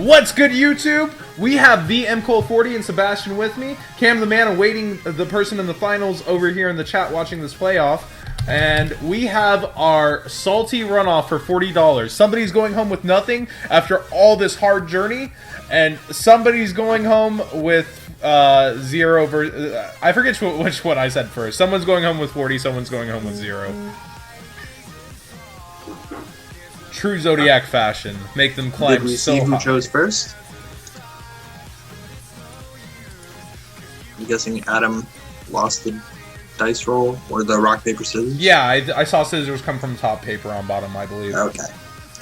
What's good, YouTube? We have the MCole40 and Sebastian with me. Cam the man awaiting the person in the finals over here in the chat watching this playoff. And we have our salty runoff for $40. Somebody's going home with nothing after all this hard journey. And somebody's going home with zero. I forget which one I said first. Someone's going home with 40, someone's going home with 0. True Zodiac fashion. Make them climb so high. Did we see who chose first? I'm guessing Adam lost the dice roll or the rock, paper, scissors? Yeah, I saw scissors come from top, paper on bottom, I believe. Okay.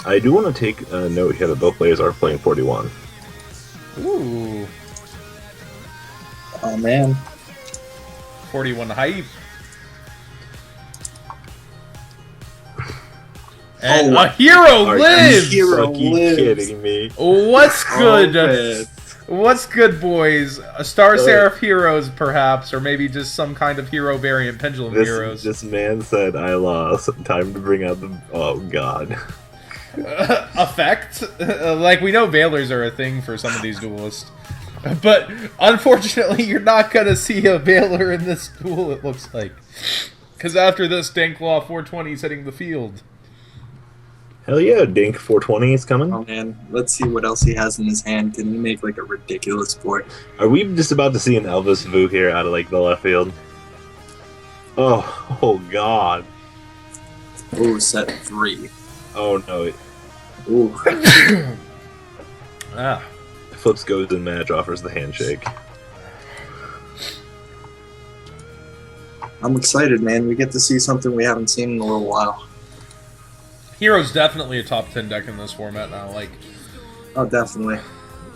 I do want to take a note here that both players are playing 41. Ooh. Oh, man. 41 hype. And a hero lives! Are you fucking kidding me? What's good? Oh, What's good, boys? A Star Seraph Heroes, perhaps, or maybe just some kind of hero variant, Pendulum Heroes. This man said, I lost. Time to bring out the... Oh, God. Effect? Like, we know Veilers are a thing for some of these duelists. But, unfortunately, you're not going to see a Veiler in this duel, it looks like. Because after this, Danklaw 420 is hitting the field. Hell yeah, Dink 420 is coming. Oh, man. Let's see what else he has in his hand. Can he make, like, a ridiculous board? Are we just about to see an Elvis Vu here out of, like, the left field? Oh God. Ooh, set 3. Oh, no. Ooh. Ah. Flips goes in match, offers the handshake. I'm excited, man. We get to see something we haven't seen in a little while. Hero's definitely a top 10 deck in this format now, like... Oh, definitely.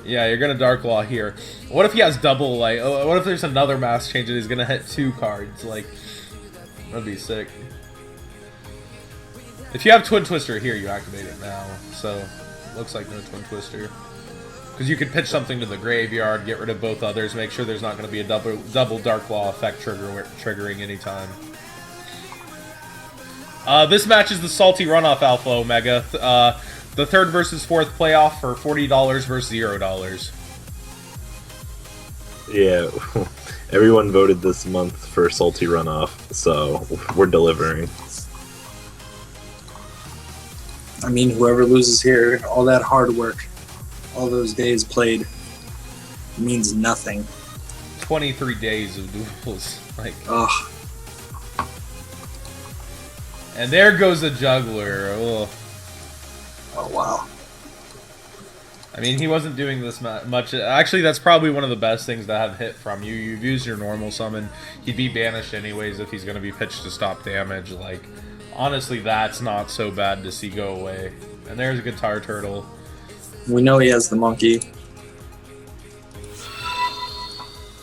Yeah, you're gonna Darklaw here. What if he has double, like... what if there's another mass change and he's gonna hit 2 cards? Like, that'd be sick. If you have Twin Twister here, you activate it now. So, looks like no Twin Twister. Because you could pitch something to the graveyard, get rid of both others, make sure there's not going to be a double Darklaw effect triggering anytime. This match is the Salty Runoff Alpha Omega. The third versus fourth playoff for $40 versus $0. Yeah, everyone voted this month for Salty Runoff, so we're delivering. I mean, whoever loses here, all that hard work, all those days played, means nothing. 23 days of duels. Like, ugh. And there goes a juggler. Ugh. Oh, wow. I mean, he wasn't doing this much. Actually, that's probably one of the best things to have hit from you. You've used your normal summon. He'd be banished anyways if he's going to be pitched to stop damage. Like, honestly, that's not so bad to see go away. And there's a Guitar Turtle. We know he has the monkey.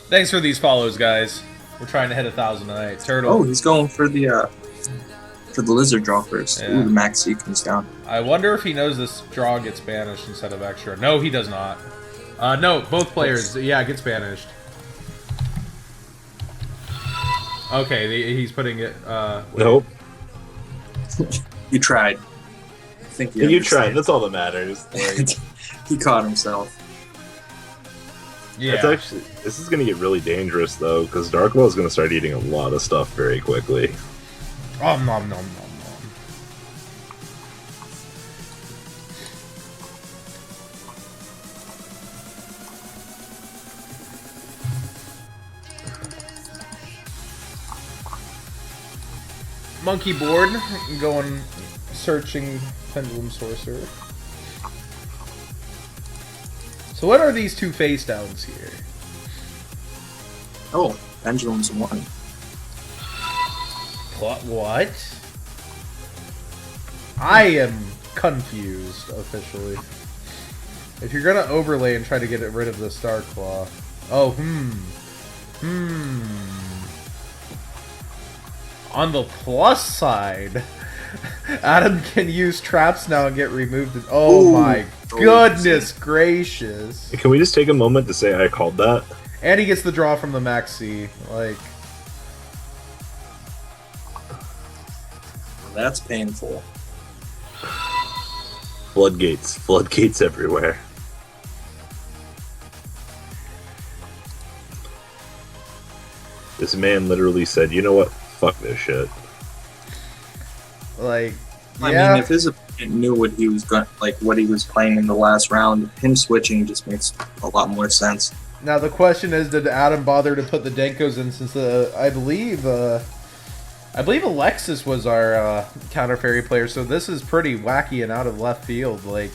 Thanks for these follows, guys. We're trying to hit 1,000 tonight. Turtle. Oh, he's going for the lizard draw first. Yeah. Ooh, the maxi comes down. I wonder if he knows this draw gets banished instead of extra. No, he does not. No, both players. Yeah, it gets banished. Okay, he's putting it... Nope. You tried. I think You tried, that's all that matters. Like, he caught himself. Yeah. that's actually, this is going to get really dangerous, though, because Darkwell is going to start eating a lot of stuff very quickly. Nom nom nom nom nom. Monkey board, going searching Pendulum Sorcerer. So what are these two face downs here? Oh, Pendulum's 1. What? I am confused, officially. If you're gonna overlay and try to get rid of the Star Claw... Oh, On the plus side, Adam can use traps now and get removed. Oh Ooh. My goodness gracious. Can we just take a moment to say I called that? And he gets the draw from the maxi. Like... That's painful. Floodgates everywhere. This man literally said, "You know what? Fuck this shit." Like, I yeah. mean, if his opponent knew what he was going, like what he was playing in the last round, him switching just makes a lot more sense. Now the question is, did Adam bother to put the Denkos in since I believe Alexis was our counter fairy player, so this is pretty wacky and out of left field. Like,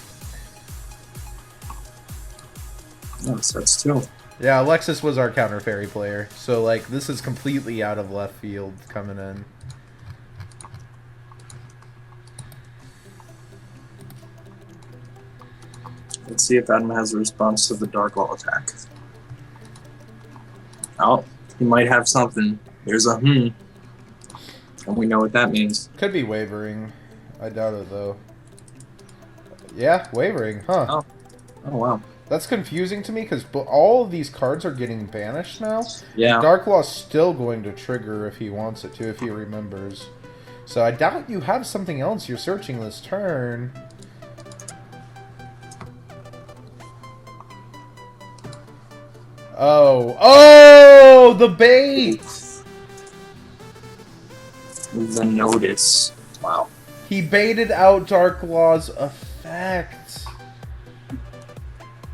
Yes, that's true. yeah, Alexis was our counter fairy player, so like this is completely out of left field coming in. Let's see if Adam has a response to the Dark Law attack. Oh, he might have something. There's a and we know what that means. Could be wavering. I doubt it though. Yeah, wavering, huh? Oh wow. That's confusing to me because all of these cards are getting banished now. Yeah. Darklaw's still going to trigger if he wants it to, if he remembers. So I doubt you have something else you're searching this turn. Oh, the bait! The notice. Wow. He baited out Darklaw's effect.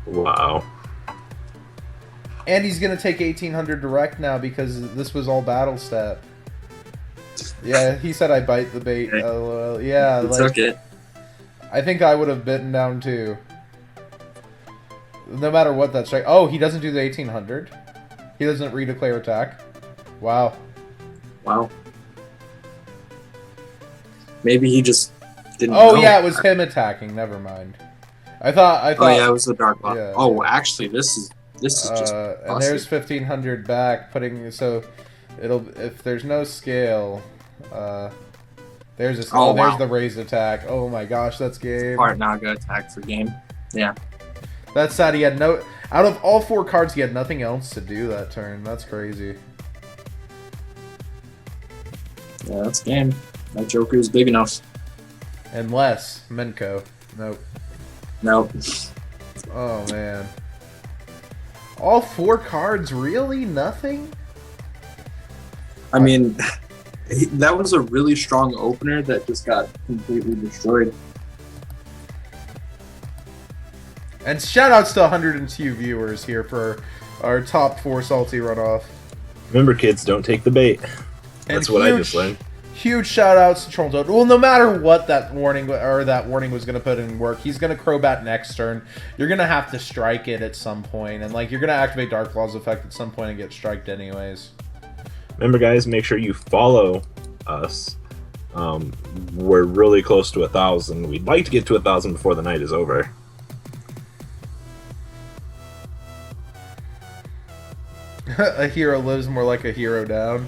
Wow. And he's going to take 1800 direct now because this was all battle stat. Yeah, he said I bite the bait. Yeah, He like, took it. I think I would have bitten down too. No matter what that strike. Oh, he doesn't do the 1800. He doesn't redeclare attack. Wow. Wow. Maybe he just didn't Oh know. yeah, it was him attacking. Never mind. I thought. Oh yeah, it was the Dark Law. Yeah, oh, yeah. actually, this is just. And there's 1500 back, putting so it'll if there's no scale. There's a Oh, there's wow. the raised attack. Oh my gosh, that's game. Part Naga attack for game. Yeah. That's sad. He had no. Out of all 4 cards, he had nothing else to do that turn. That's crazy. Yeah, that's game. That Joker is big enough. Unless Menko. Nope. Nope. Oh man. All 4 cards, really? Nothing? I mean, that was a really strong opener that just got completely destroyed. And shoutouts to 102 viewers here for our top 4 salty runoff. Remember, kids, don't take the bait. That's what I just learned. Huge shoutouts to Troll Toad. Well, no matter what that warning was going to put in work, he's going to Crobat next turn. You're going to have to strike it at some point, and like you're going to activate Darklaw's effect at some point and get striked anyways. Remember, guys, make sure you follow us. We're really close to 1,000. We'd like to get to 1,000 before the night is over. A hero lives more like a hero down.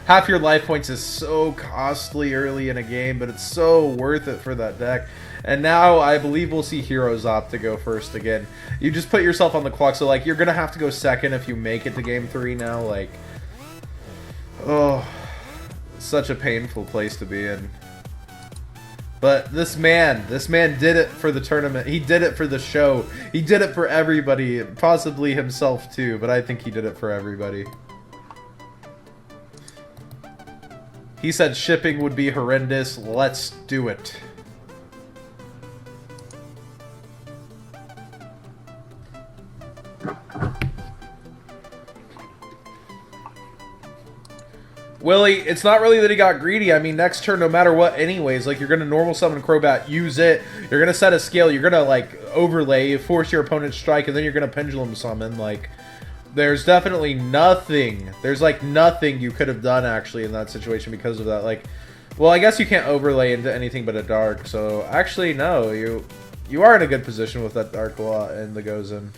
Half your life points is so costly early in a game, but it's so worth it for that deck. And now I believe we'll see heroes opt to go first again. You just put yourself on the clock, so like you're gonna have to go second if you make it to game 3 now. Like, oh, such a painful place to be in. But this man did it for the tournament. He did it for the show. He did it for everybody, possibly himself too, but I think he did it for everybody. He said shipping would be horrendous. Let's do it. Willie, it's not really that he got greedy. I mean, next turn, no matter what, anyways, like, you're going to normal summon Crobat, use it. You're going to set a scale. You're going to, like, overlay, force your opponent to strike, and then you're going to pendulum summon. Like, there's definitely nothing. There's, like, nothing you could have done, actually, in that situation because of that. Like, well, I guess you can't overlay into anything but a dark. So, actually, no. You are in a good position with that Dark Law and the Gozen.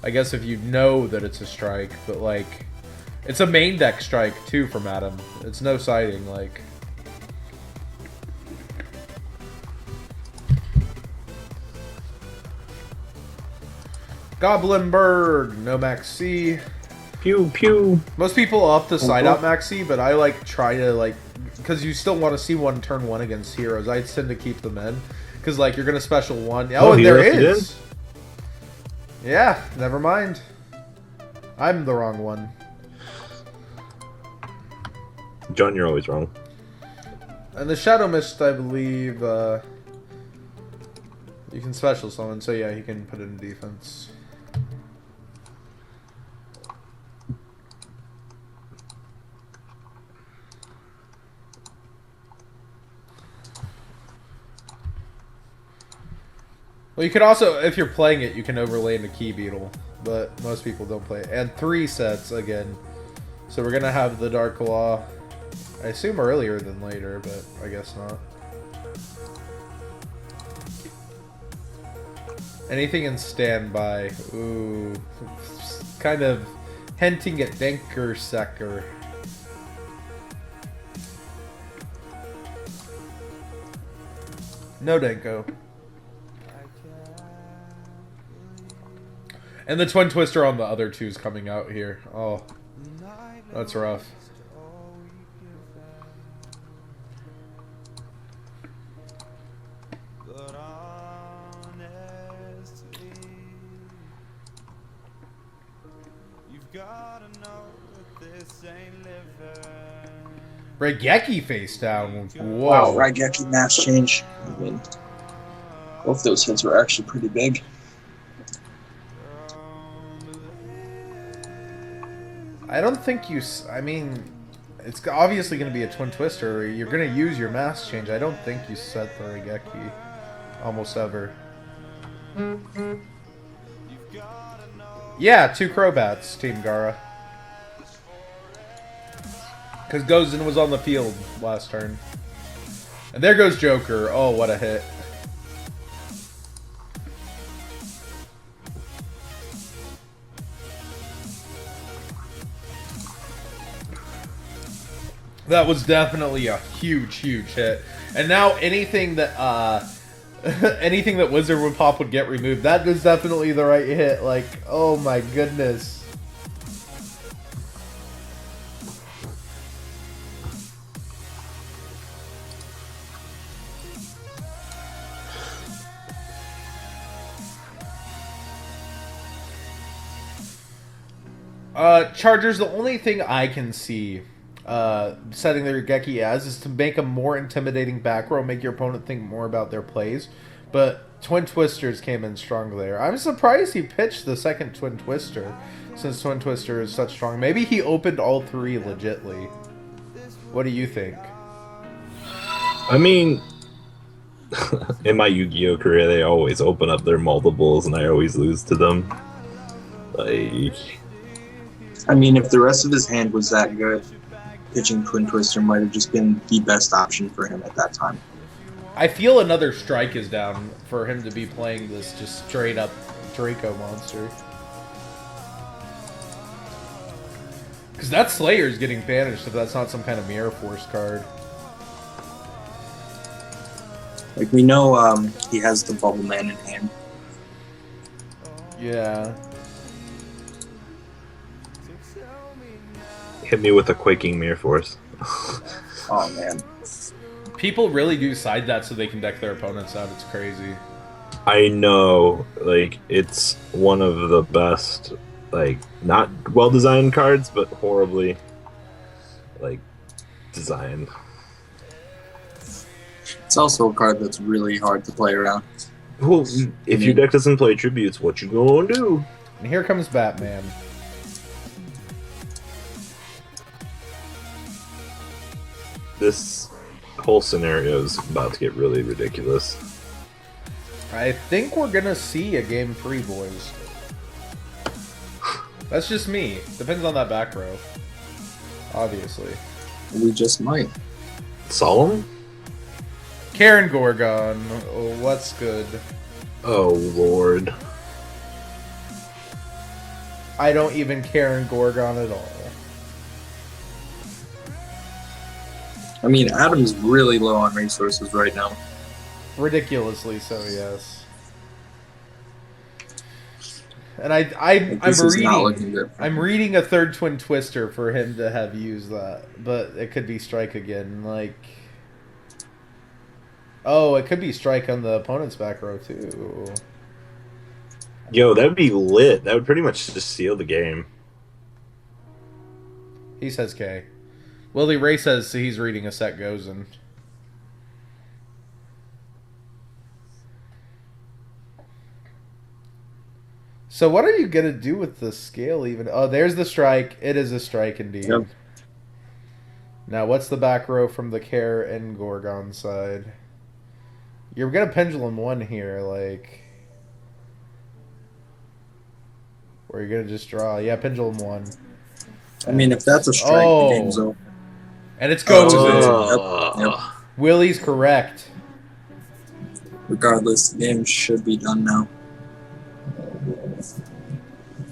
I guess if you know that it's a strike, but, like... It's a main deck strike, too, from Adam. It's no siding, like... Goblinberg, no Max C. Pew, pew. Most people opt to side out Max C, but I, like, try to, like... Because you still want to see one turn 1 against heroes. I tend to keep them in. Because, like, you're going to special 1. Oh, and there is! Yeah, never mind. I'm the wrong one. John, you're always wrong. And the Shadow Mist, I believe, you can special summon, so yeah, he can put it in defense. Well, you could also, if you're playing it, you can overlay into Key Beetle, but most people don't play it. And 3 sets again. So we're gonna have the Dark Claw, I assume earlier than later, but I guess not. Anything in standby. Ooh, kind of hinting at Denker Secker. No Denko. And the Twin Twister on the other two is coming out here. Oh, that's rough. Raigeki face down. Whoa. Wow, Raigeki mass change. I mean, both those hits were actually pretty big. I don't think you... I mean, it's obviously going to be a Twin Twister. You're going to use your mass change. I don't think you set the Raigeki almost ever. Yeah, 2 Crobats, Team Gara. Because Gozen was on the field last turn. And there goes Joker. Oh, what a hit. That was definitely a huge, huge hit. And now anything that anything that Wizard would pop would get removed. That was definitely the right hit. Like, oh my goodness. Chargers, the only thing I can see setting their Raigeki as is to make a more intimidating back row, make your opponent think more about their plays. But Twin Twisters came in strong there. I'm surprised he pitched the second Twin Twister, since Twin Twister is such strong. Maybe he opened all 3 legitly. What do you think? I mean, in my Yu-Gi-Oh career, they always open up their multiples, and I always lose to them. Like, I mean, if the rest of his hand was that good, pitching Twin Twister might have just been the best option for him at that time. I feel another strike is down for him to be playing this just straight up Draco monster. Because that Slayer is getting banished if that's not some kind of Mirror Force card. Like, we know he has the Bubble Man in hand. Yeah. hit me with a quaking Mirror Force. Oh, man. People really do side that so they can deck their opponents out. It's crazy. I know, like, it's one of the best, like, not well-designed cards, but horribly, like, designed. It's also a card that's really hard to play around. Well, if your deck doesn't play tributes, what you gonna do? And here comes Batman. This whole scenario is about to get really ridiculous. I think we're gonna see a game 3, boys. That's just me. Depends on that back row. Obviously. We just might. Solemn? Karen Gorgon. Oh, what's good? Oh, Lord. I don't even Karen Gorgon at all. I mean, Adam's really low on resources right now. Ridiculously so, yes. And I'm reading a third Twin Twister for him to have used that, but it could be Strike again. Like, oh, it could be Strike on the opponent's back row too. Yo, that would be lit. That would pretty much just seal the game. He says K. Willie Ray says he's reading a Set Gozen. So what are you going to do with the scale even? Oh, there's the strike. It is a strike indeed. Yep. Now, what's the back row from the Care and Gorgon side? You're going to pendulum one here, like... Or you're going to just draw. Yeah, pendulum one. I mean, if that's a strike, Oh. the game's over. And it's Gozen. Yep. Willie's correct. Regardless, the game should be done now.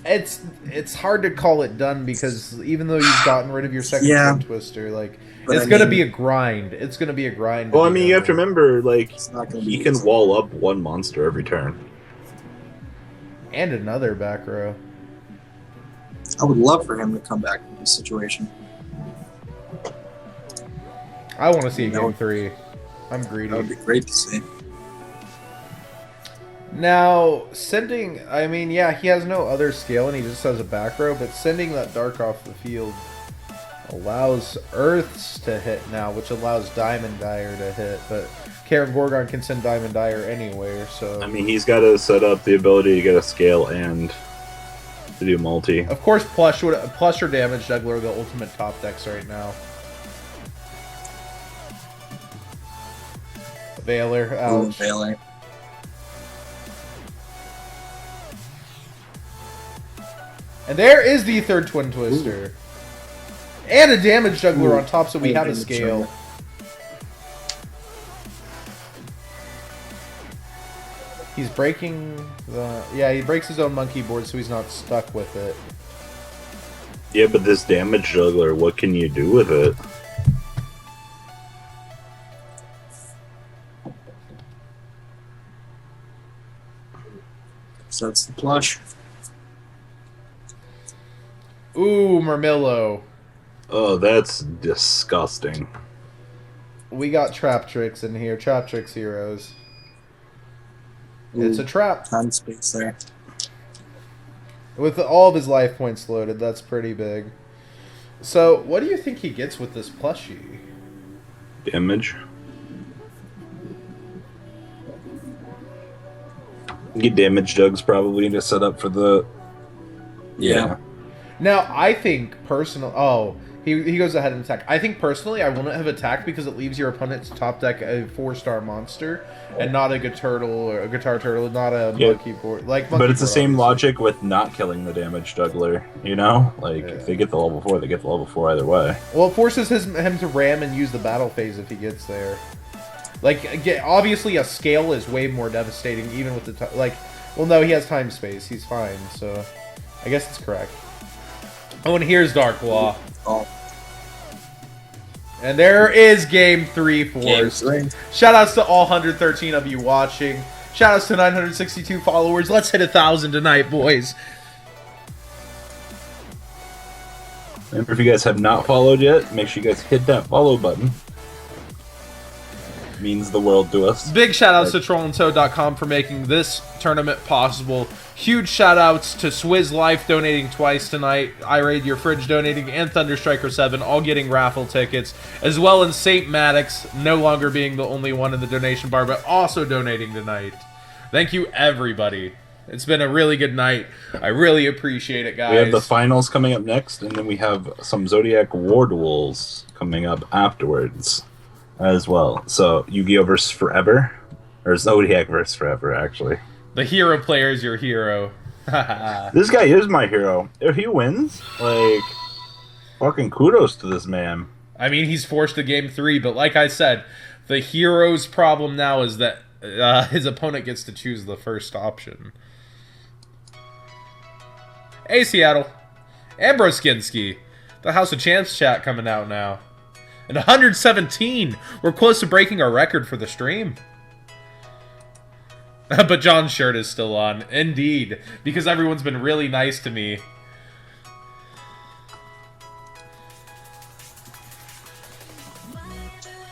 It's hard to call it done because even though you've gotten rid of your second twin twister, like But it's I gonna mean- be a grind. It's gonna be a grind. Well, I mean, you have to remember, like, It's not going to be he can easy. wall up one monster every turn. And another back row. I would love for him to come back from this situation. I want to see a That game would- 3. I'm That greedy. would be great to see. Now, sending... I mean, yeah, he has no other scale and he just has a back row, but sending that dark off the field allows Earths to hit now, which allows Diamond Dire to hit, but Karen Gorgon can send Diamond Dire anywhere, so... I mean, he's got to set up the ability to get a scale and to do multi. Of course, Plush or Damage Juggler are the ultimate top decks right now. Veiler, Ooh, ouch. Baylor. And there is the third Twin Twister. And a Damage Juggler on top, so we And have a Damage scale. Juggler. He's breaking the... Yeah, he breaks his own monkey board, so he's not stuck with it. Yeah, but this damage juggler, what can you do with it? So that's the plush. Ooh, Murmillo. Oh, that's disgusting. We got Trap Tricks in here. Trap Tricks heroes. It's Ooh, a trap. ton space there. With all of his life points loaded, that's pretty big. So, what do you think he gets with this plushie? Damage. Get damage jugs probably to set up for the... Yeah. Now, I think personal. Oh, he goes ahead and attack. I think personally, I wouldn't have attacked because it leaves your opponent to top deck a 4-star monster and not a guitar turtle, not a Yeah. monkey board. Like, But it's the same obviously. logic with not killing the damage juggler, you know? Like, Yeah. if they get the level 4, they get the level 4 either way. Well, it forces him to ram and use the battle phase if he gets there. Like, obviously, a scale is way more devastating, even with the like. Well, no, he has time space. He's fine. So, I guess it's correct. Oh, and here's Dark Law. Oh, And there is Game 3 for game us. 3. Shoutouts to all 113 of you watching. Shoutouts to 962 followers. Let's hit 1,000 tonight, boys. Remember, if you guys have not followed yet, make sure you guys hit that follow button. It means the world to us. Big shoutouts to trollandtoad.com for making this tournament possible. Huge shoutouts to Swizz Life donating twice tonight, iRaid Your Fridge donating, and Thunderstriker7 all getting raffle tickets, as well as St. Maddox no longer being the only one in the donation bar, but also donating tonight. Thank you, everybody. It's been a really good night. I really appreciate it, guys. We have the finals coming up next, and then we have some Zodiac War Duels coming up afterwards as well. So, Yu-Gi-Oh! Versus Forever, or Zodiac versus Forever, actually. The hero player is your hero. This guy is my hero. If he wins, like, fucking kudos to this man. I mean, he's forced to Game 3, but like I said, the hero's problem now is that his opponent gets to choose the first option. Hey, Seattle. Ambroskinski. The House of Champs chat coming out now. And 117. We're close to breaking our record for the stream. But John's shirt is still on. Indeed. Because everyone's been really nice to me.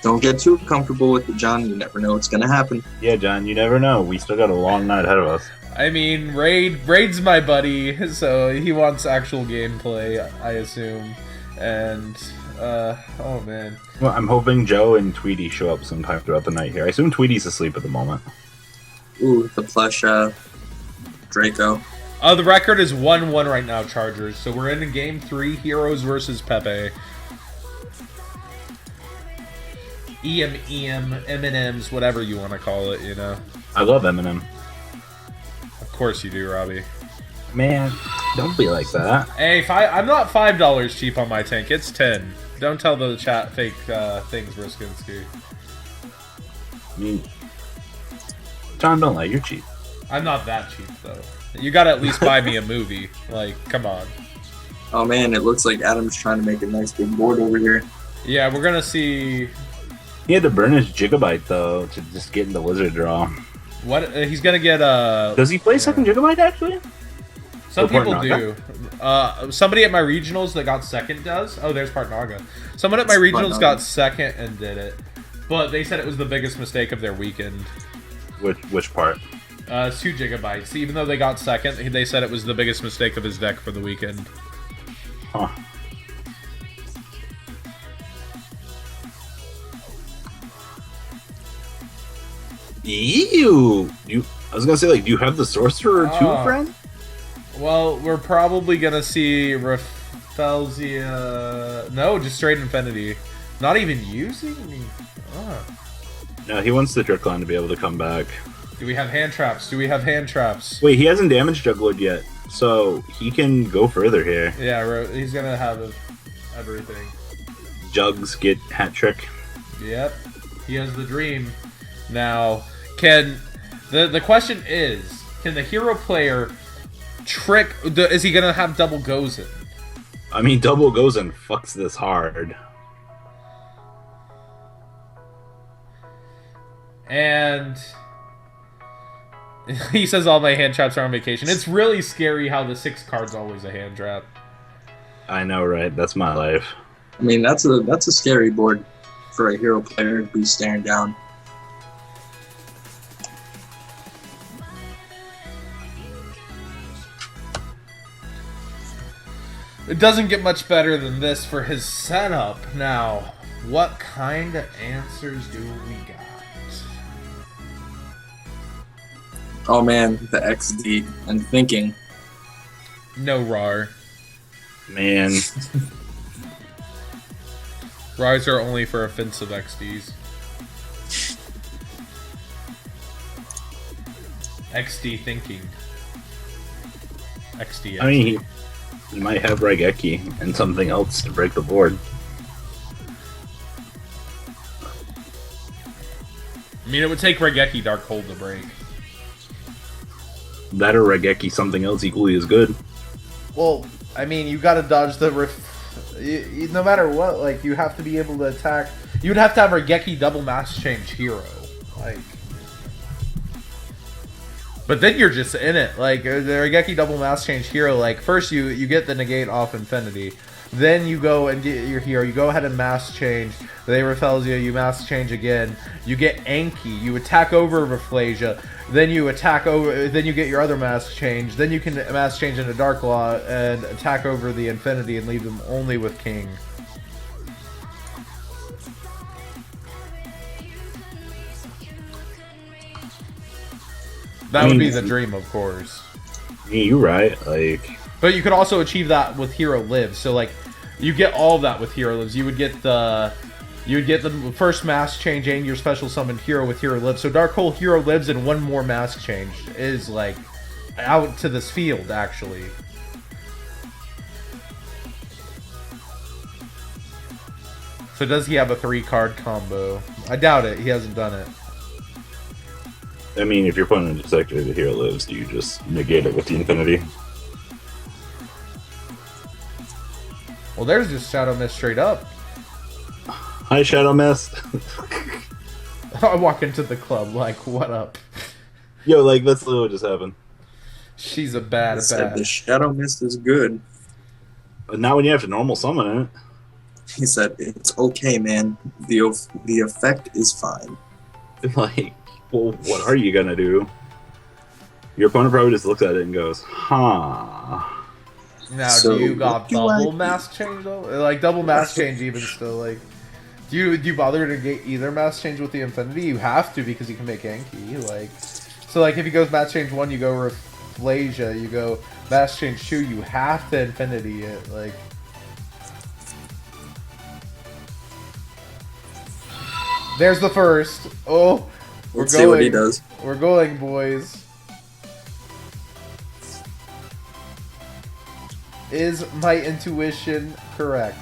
Don't get too comfortable with it, John. You never know what's going to happen. Yeah, John, you never know. We still got a long night ahead of us. I mean, Raid's my buddy, so he wants actual gameplay, I assume. And Oh man. Well, I'm hoping Joe and Tweety show up sometime throughout the night here. I assume Tweety's asleep at the moment. Ooh, the plush Draco. The record is 1-1 right now, Chargers. So we're in game 3, Heroes versus PePe. M&M's, whatever you want to call it, you know. I love Eminem. Of course you do, Robbie. Man, don't be like that. Hey, I'm not $5 cheap on my tank. It's 10. Don't tell the chat fake things, Briskinski. I mean, John, don't lie. You're cheap. I'm not that cheap, though. You gotta at least buy me a movie. Like, come on. Oh man, it looks like Adam's trying to make a nice big board over here. Yeah, we're gonna see... He had to burn his Gigabyte, though, to just get in the Wizard draw. What? He's gonna get Does he play second Gigabyte, actually? Some people do. Somebody at my regionals that got second does. Oh, there's Partnaga. Someone at my regionals got second and did it. But they said it was the biggest mistake of their weekend. Which part? 2 gigabytes. Even though they got second, they said it was the biggest mistake of his deck for the weekend. Huh. Ew! I was gonna say, like, do you have the Sorcerer too, friend? Well, we're probably gonna see Rafelsia... No, just straight Infinity. Not even using? No, he wants the Dracon to be able to come back. Do we have hand traps? Wait, he hasn't damaged Juggler yet, so he can go further here. Yeah, he's gonna have everything. Jugs get hat trick. Yep, he has the dream. Now, the question is, can the hero player trick? Is he gonna have double Gozen? I mean, double Gozen fucks this hard. And he says all my hand traps are on vacation. It's really scary how the 6 card's always a hand trap. I know, right? That's my life. I mean, that's a scary board for a hero player to be staring down. It doesn't get much better than this for his setup. Now, what kind of answers do we got? Oh man, the XD and thinking. No RAR. Man. RARs are only for offensive XDs. XD thinking. XD. I mean, he might have Raigeki and something else to break the board. I mean, it would take Raigeki Darkhold to break. That or Raigeki something else equally as good. Well, I mean, you gotta dodge the no matter what, like, you have to be able to attack. You would have to have Raigeki double mass change hero. Like... But then you're just in it. Like, the Raigeki double mass change hero, like, first you get the negate off Infinity. Then you go and get your hero. You go ahead and mass change. They Rafelsia, you mass change again. You get Anki. You attack over Rafflesia. Then you attack over. Then you get your other mass change. Then you can mass change into Dark Law and attack over the Infinity and leave them only with King. That would be the dream, of course. Yeah, you're right. Like, but you could also achieve that with Hero Lives. So, like, you get all of that with Hero Lives. You would get the first mass change and your special summoned hero with Hero Lives. So Darkhold Hero Lives and one more mass change is, like, out to this field, actually. So does he have a 3-card combo? I doubt it. He hasn't done it. I mean, if you're putting in Detective the hero lives, do you just negate it with the Infinity? Well, there's just Shadow Mist straight up. Hi, Shadow Mist. I walk into the club like, what up? Yo, like, that's literally what just happened. She's a bad. The Shadow Mist is good. But now when you have to normal summon it... He said, it's okay, man. The effect is fine. Like, well, what are you gonna do? Your opponent probably just looks at it and goes, huh. Now, So, do you got what do I double do? mask change though? Like double mask change even still like. Do you bother to get either mask change with the Infinity? You have to because you can make Yankee. Like, so like if he goes mask change 1, you go Rafflesia. You go mask change 2, you have to Infinity it. Like, there's the first. Oh, Let's see what he does. We're going, boys. Is my intuition correct?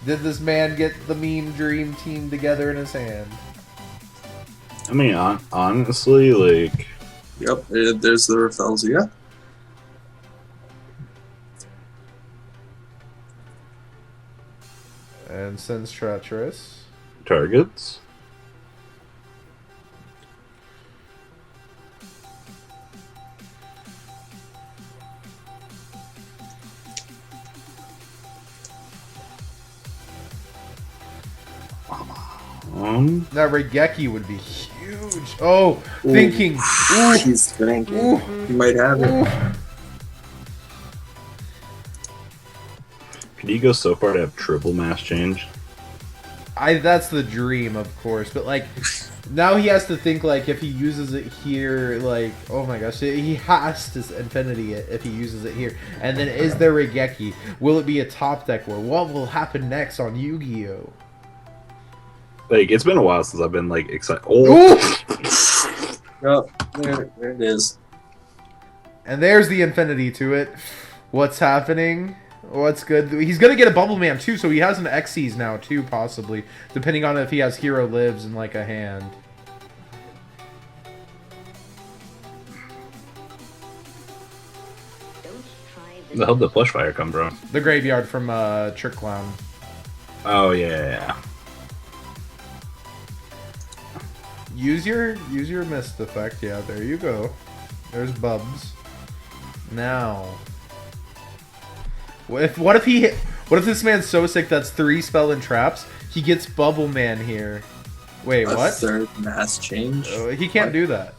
Did this man get the meme dream team together in his hand? I mean, honestly, like, Yep, there's the Rafflesia. And sends treacherous. targets. That Regeki would be huge. Oh, Ooh. thinking. Ooh. He's thinking. Ooh. He might have it. Ooh. Could he go so far to have triple mass change? That's the dream, of course, but like now he has to think like if he uses it here, like oh my gosh, he has to Infinity it if he uses it here. And then is there Regeki? Will it be a top deck war? What will happen next on Yu-Gi-Oh? Like, it's been a while since I've been like excited. Oh, Oh, there it is. And there's the Infinity to it. What's happening? What's good? He's gonna get a Bubble Man too, so he has an Xyz now too, possibly, depending on if he has Hero Lives in like a hand. the hell did the Flush Fire come from? The graveyard from Trick Clown. Oh yeah. Use your mist effect. Yeah, there you go. There's Bubs. Now, what if this man's so sick that's 3 spell and traps? He gets Bubble Man here. Wait, A what? third mass change? He can't What? do that.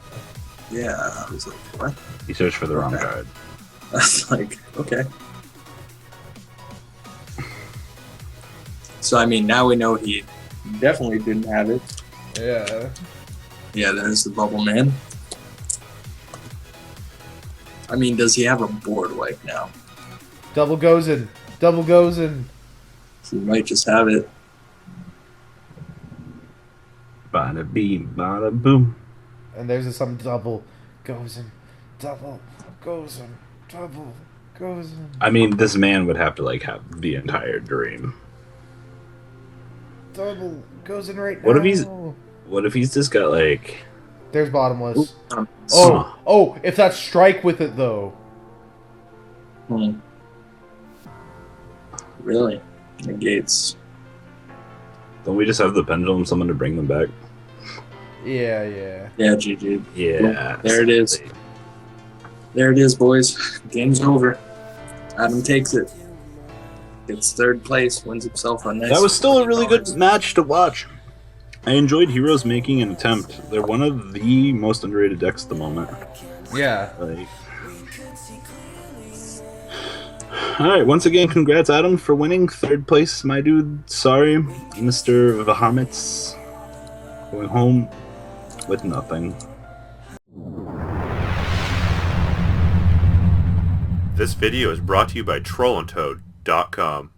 Yeah, I was like, what? He searched for the wrong Okay. card. I was like, okay. So, I mean, now we know he definitely didn't have it. Yeah. Yeah, there's the Bubble Man. I mean, does he have a board wipe now? Double goes in. Double goes in. He might just have it. Bada beam, bada boom. And there's some double goes in. Double goes in. Double goes in. I mean, this man would have to like have the entire dream. Double goes in right now. What if he's just got like? There's bottomless. Ooh, Oh, if that's strike with it though. Really? Negates. Don't we just have the pendulum summon to bring them back? Yeah. Yeah, GG. Yeah. There it is. There it is, boys. Game's over. Adam takes it. Gets 3rd place, wins himself a nice. That was still a really good match to watch. I enjoyed Heroes making an attempt. They're one of the most underrated decks at the moment. Yeah. Like, alright, once again, congrats, Adam, for winning 3rd place, my dude. Sorry, Mr. Vahamitz going home with nothing. This video is brought to you by TrollandToad.com.